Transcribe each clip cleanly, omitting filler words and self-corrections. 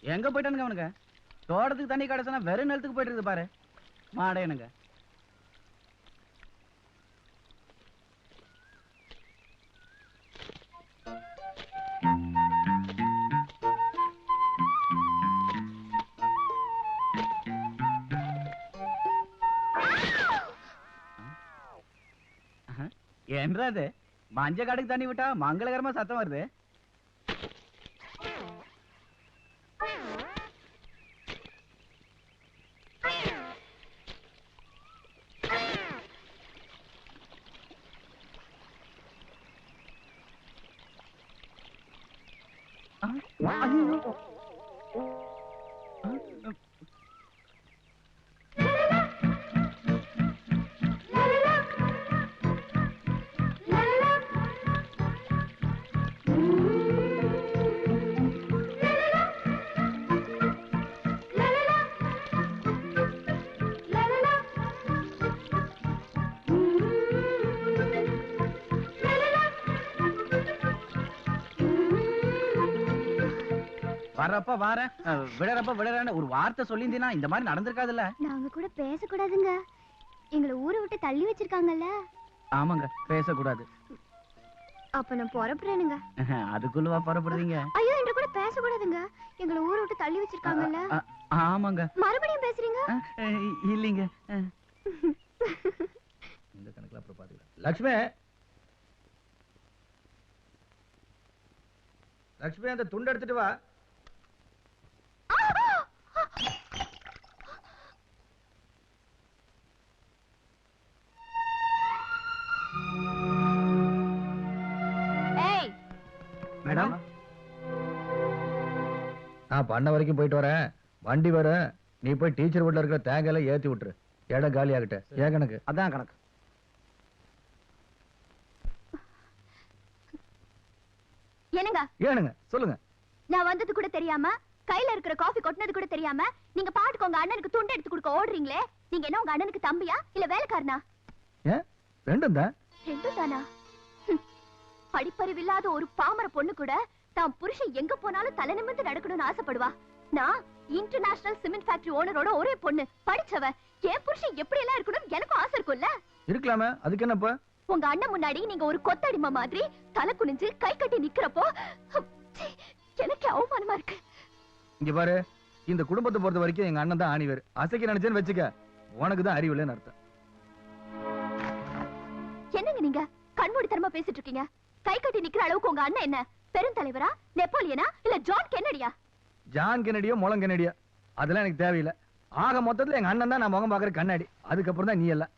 எங்க போயிட்டானுங்க அவனுங்க? தோட்டத்துக்கு தண்ணி கிடைச்சா வெறும் நிலத்துக்கு போயிட்டு இருக்குது பாரு மாடையனுங்க. என்னது மஞ்ச காடுக்கு தண்ணி விட்டா மங்களகரமா சத்தம் வருது. வரப்ப வார விடறப்ப விடறன்னு ஒரு வார்த்தை சொல்லியிருந்தீனா இந்த மாதிரி நடந்திருக்காதுல்ல. நாங்க கூட பேசக்கூடாதுங்க, எங்களை ஊரை விட்டு தள்ளி வச்சிருக்காங்கல்ல. ஆமாங்க, பேசக்கூடாது. அப்ப நான் புறப்படுறேனுங்க. அதுக்குள்ளவா புறப்படுறீங்க? ஐயோ, என்ற கூட பேசக்கூடாதுங்க, எங்களை ஊரை விட்டு தள்ளி வச்சிருக்காங்கல்ல. ஆமாங்க. மறுபடியும் பேசுறீங்க? இல்லீங்க. இந்த கணக்குல அப்புறம் பாத்துக்கலாம். லட்சுமி, லட்சுமி அந்த துண்டு எடுத்துட்டு வா. மேடம், நான் பண்ண வரைக்கும் போயிட்டு வரேன். வண்டி வர நீ போய் டீச்சர் வீட்ல இருக்கிற தேங்காயில ஏத்தி விட்டுரு. இடம் காலி ஆகிட்ட. ஏன் கணக்கு? அதான் கணக்கு. என்னங்க? ஏனுங்க சொல்லுங்க. நான் வந்தது கூட தெரியாம, கையில இருக்கிற காபி கொட்டினது கூட தெரியாம, நீங்க பாட்டுக்கு உங்க அண்ணனுக்கு துண்டு எடுத்து கொடுக்க ஓடுறீங்களே. நீங்க என்ன உங்க அண்ணனுக்கு தம்பியா இல்ல வேலைக்காரனா? ஏன் ரெண்டும் தான். ரெண்டும் தானா? படிப்பறிவில்லாத ஒரு பாமர பொண்ணு கூட தான் புருஷன் எங்க போனாலும் தலை நிமிர்ந்து நடக்கணும்னு ஆசைப்படுவா. நான் இன்டர்நேஷனல் சிமெண்ட் ஃபேக்டரி ஓனரோட ஒரே பொண்ணு, படிச்சவ. என் புருஷன் எப்படி எல்லாம் இருக்கணும் எனக்கும் ஆசை இருக்கும்ல. இருக்கலாமே, அதுக்கு என்னப்பா? உங்க அண்ணன் முன்னாடி நீங்க ஒரு கொத்தடிமை மாதிரி தலை குனிஞ்சு கை கட்டி நிக்கிறப்போ எனக்கு அவமானமா இருக்கு. இங்க பாரு, இந்த குடும்பத்தை பொறுத்த வரைக்கும் எங்க அண்ணன் தான் ஆணிவர். அசைக்க நினைச்சேன்னு வச்சுக்க, உனக்கு தான் அறிவு இல்லைன்னு அர்த்தம். என்னங்க நீங்க கண்மூடித்தனமா பேசிட்டு இருக்கீங்க? கை கட்டி நிக்கிற அளவுக்கு உங்க அண்ணன் என்ன பெருந்தலைவரா, நெப்போலியனா இல்ல ஜான் கென்னடியா? ஜான் கென்னடியோ முளம் கென்னடியோ அதெல்லாம் எனக்கு தேவையில்லை. ஆக மொத்தத்துல எங்க அண்ணன் தான் நான் முகம் பாக்குற கண்ணாடி. அதுக்கப்புறம் தான் நீ எல்லாம்.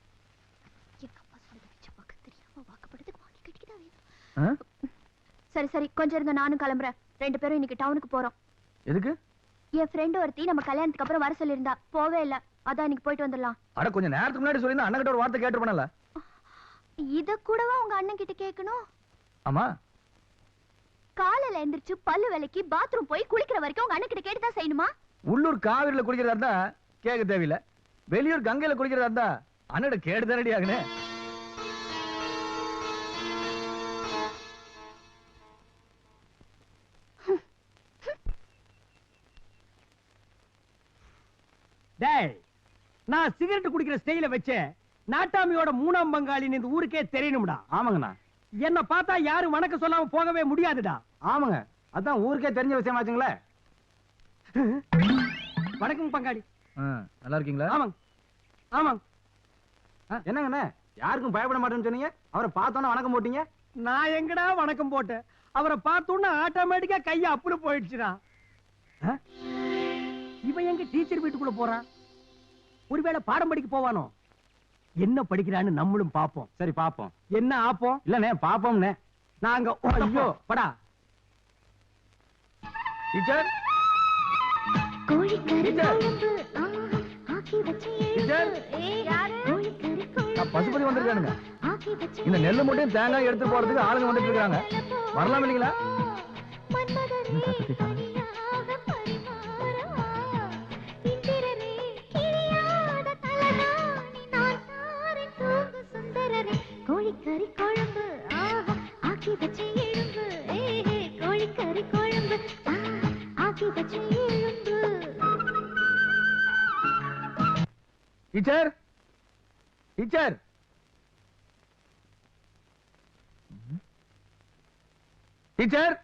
சரி சரி, கொஞ்சம் இருங்க, நானும் கிளம்புறேன். ரெண்டு பேரும் இன்னைக்கு டவுனுக்கு போறோம். எதுக்கு? என் ஃப்ரெண்ட் ஒருத்தி நம்ம கல்யாணத்துக்கு அப்புறம் வர சொல்லியிருந்தா, போவே இல்ல. அதான் இன்னைக்கு போயிட்டு வந்துடலாம். அட கொஞ்சம் நேரத்துக்கு முன்னாடி சொல்லியிருந்தா அண்ணன் கிட்ட ஒரு வார்த்தை கேட்டுருப்பேன்ல. இத கூடவா உங்க அண்ணன் கிட்ட கேட்கணும்? ஆமா, காலையில எந்திரிச்சு பல்லு விலைக்கு பாத்ரூம் போய் குளிக்கிற வரைக்கும் உங்க அண்ணன் கிட்ட கேட்டுதான் செய்யணுமா? உள்ளூர் காவிரியில குளிக்கிறதா இருந்தா கேட்க தேவையில்லை. வெளியூர் கங்கையில குளிக்கிறதா இருந்தா அண்ணட கேடு தானடி ஆகுனே. டேய், நான் சிகரெட் குடிக்கிற ஸ்டைல வச்சு நாட்டாமியோட மூணாம் பங்காளின்னு இந்த ஊருக்கே தெரியணும்டா. ஆமாங்கண்ணா. என்ன பார்த்தா யாரும் வணக்கம் சொல்லாம போகவே முடியாதுடா. ஆமாங்க, அதான் ஊருக்கே தெரிஞ்ச விஷயமாச்சுங்களே. வணக்கம் பங்காளி. நல்லா இருக்கீங்களா? ஆமாங்க ஆமாங்க. என்னங்கண்ணே, யாருக்கும் பயப்பட மாட்டேன்னு சொன்னீங்க, அவரை பார்த்தோன்னா வணக்கம் போட்டீங்க. நான் எங்கடா வணக்கம் போட்டேன்? அவரை பார்த்தோன்னா ஆட்டோமேட்டிக்கா கைய அப்புல போயிடுச்சுடா. இவன் எங்க டீச்சர் வீட்டுக்குள்ள போறான்? ஒருவேளை பாடம் படிக்க போவானோ? என்ன படிக்கிறான்னு நம்மளும் பாப்போம். சரி பாப்போம். என்ன ஆப்போம்? இல்லனே பாப்போம்னே. நாங்க ஐயோ படா. டீச்சர், பசுபதி வந்திருக்கானுங்க. இந்த நெல்லு மட்டும் தேங்காய் எடுத்து போறதுக்கு ஆளுங்க வந்துட்டு இருக்காங்க. வரலாம் இல்லைங்களா? கோழிக்கறி குழம்பு ஆக்கி வச்சு எழும்பு, கோழிக்கறி குழம்பு ஆக்கி வச்சு எழும்பு. Teacher teacher teacher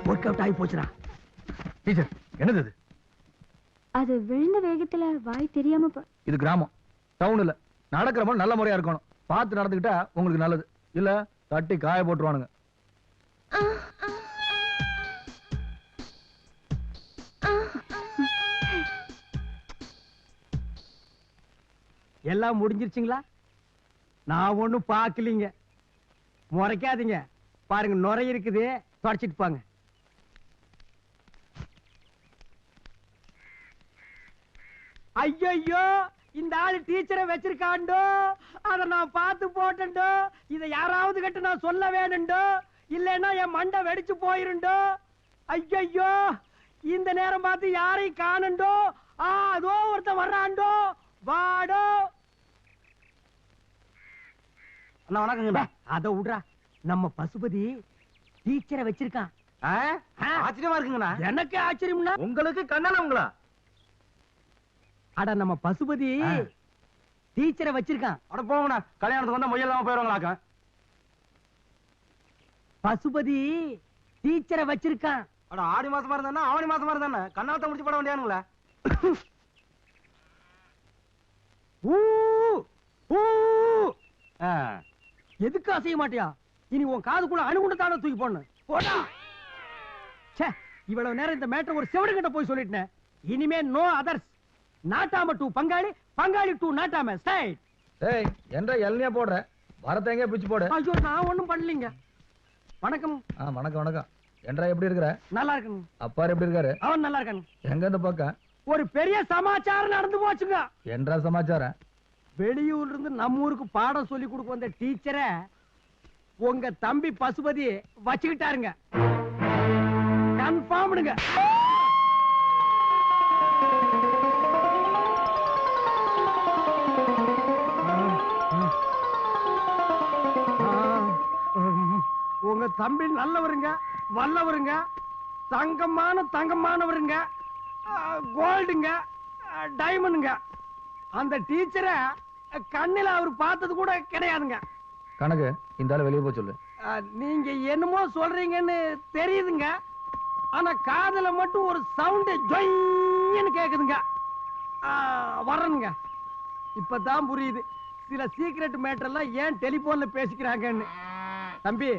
work out ஆகி போச்சுடா. டீச்சர் என்னது இது? அது விழுந்த வேகத்துல வாய் தெரியாம இது கிராமம், டவுன் இல்ல. நடக்கிறவங்க நல்ல முறையா இருக்கணும். பார்த்து நடந்துக்கிட்டா உங்களுக்கு நல்லது. இல்ல தட்டி காய போட்டுருவானுங்க. எல்லாம் முடிஞ்சிருச்சுங்களா? நான் ஒண்ணும் பாக்கலீங்க. முறைக்காதீங்க. பாருங்க நுரை இருக்குது, தொடச்சிட்டு பாங்க. ஐயோ, இந்த ஆளு டீச்சரை வச்சிருக்காண்டோ, அத நான் பார்த்து போட்டேன்டோ. இத யாராவது கிட்ட நான் சொல்ல வேணுண்டோ, இல்லைன்னா என் மண்டை வெடிச்சு போயிருண்டோ. ஐயோ, இந்த நேரம் பார்த்து யாரையும் காணண்டோ. அதோ ஒருத்தன் வர்றாண்டோ, வாடோ. அண்ணா வணக்கங்கண்ணா. அத விடுறா, நம்ம பசுபதி டீச்சரை வச்சிருக்கான். ஆச்சரியமா இருக்குங்கண்ணா. எனக்கு ஆச்சரியம்னா உங்களுக்கு கண்ணால உங்களா? அட நம்ம பசுபதி டீச்சரை வச்சிருக்கான். அட போங்கண்ணா, கல்யாணத்துக்கு வந்தா முயல் இல்லாம போயிருவாங்களாக்கா. பசுபதி டீச்சரை வச்சிருக்கான். அட ஆடி மாசமா இருந்தா ஆவணி மாசமா இருந்தா கண்ணாத்த முடிச்சு போட வேண்டியானுங்களா? எதுக்கு அசைய மாட்டியா? இனி உன் காதுக்குள்ள அணுகுண்டத்தான தூக்கி போடணும். போடா. ச்சே, இவ்வளவு நேரம் இந்த மேட்டர் ஒரு செவடு கிட்ட போய் சொல்லிட்டேன். இனிமே நோ அதர்ஸ். நாட்டாம டு பங்காளி, பங்காளி டு நாட்டாம. ஸ்ட்ரைட். டேய் என்ன எல்னியா போடுற? வரத எங்க பிச்சு போடு. ஐயோ, நான் ஒண்ணும் பண்ணலீங்க. வணக்கம். வணக்கம் வணக்கம். என்றா எப்படி இருக்கற? நல்லா இருக்கேன். அப்பார் எப்படி இருக்காரு? அவன் நல்லா இருக்கான். எங்க இந்த பக்கம் ஒரு பெரிய சமாச்சாரம் நடந்து போச்சுங்க. என்றா சமாச்சாரம்? வெளியூர்ல இருந்து நம்ம ஊருக்கு பாடம் சொல்லி கொடுக்க வந்த டீச்சரை உங்க தம்பி பசுபதி வச்சுக்கிட்டாருங்க. கன்ஃபார்ம்டுங்க. உங்க தம்பி நல்லவருங்க, வல்லவருங்க, தங்கமானவருங்க, கோல்டுங்க, டைமண்டுங்க. அந்த டீச்சரை கண்ணில அவர் பார்த்தது கூட கிடையாதுங்க. கணக்கு இந்த ஆளு வெளியே போய் சொல்லு. நீங்க என்னமோ சொல்றீங்கன்னு தெரியுதுங்க. ஆனா காதுல மட்டும் ஒரு சவுண்ட் ஜொய்ன்னு கேக்குதுங்க. வரணுங்க. இப்பதான் புரியுது சில சீக்ரெட் மேட்டர் எல்லாம் ஏன் டெலிபோன்ல பேசிக்கிறாங்கன்னு. தம்பி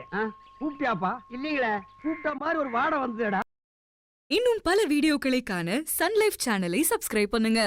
கூப்பிட்டியாப்பா? இல்லீங்களே. கூப்பிட்ட மாதிரி ஒரு வாடை வந்ததுடா. இன்னும் பல வீடியோக்களை காண சன் லைஃப் சேனலை சப்ஸ்கிரைப் பண்ணுங்க.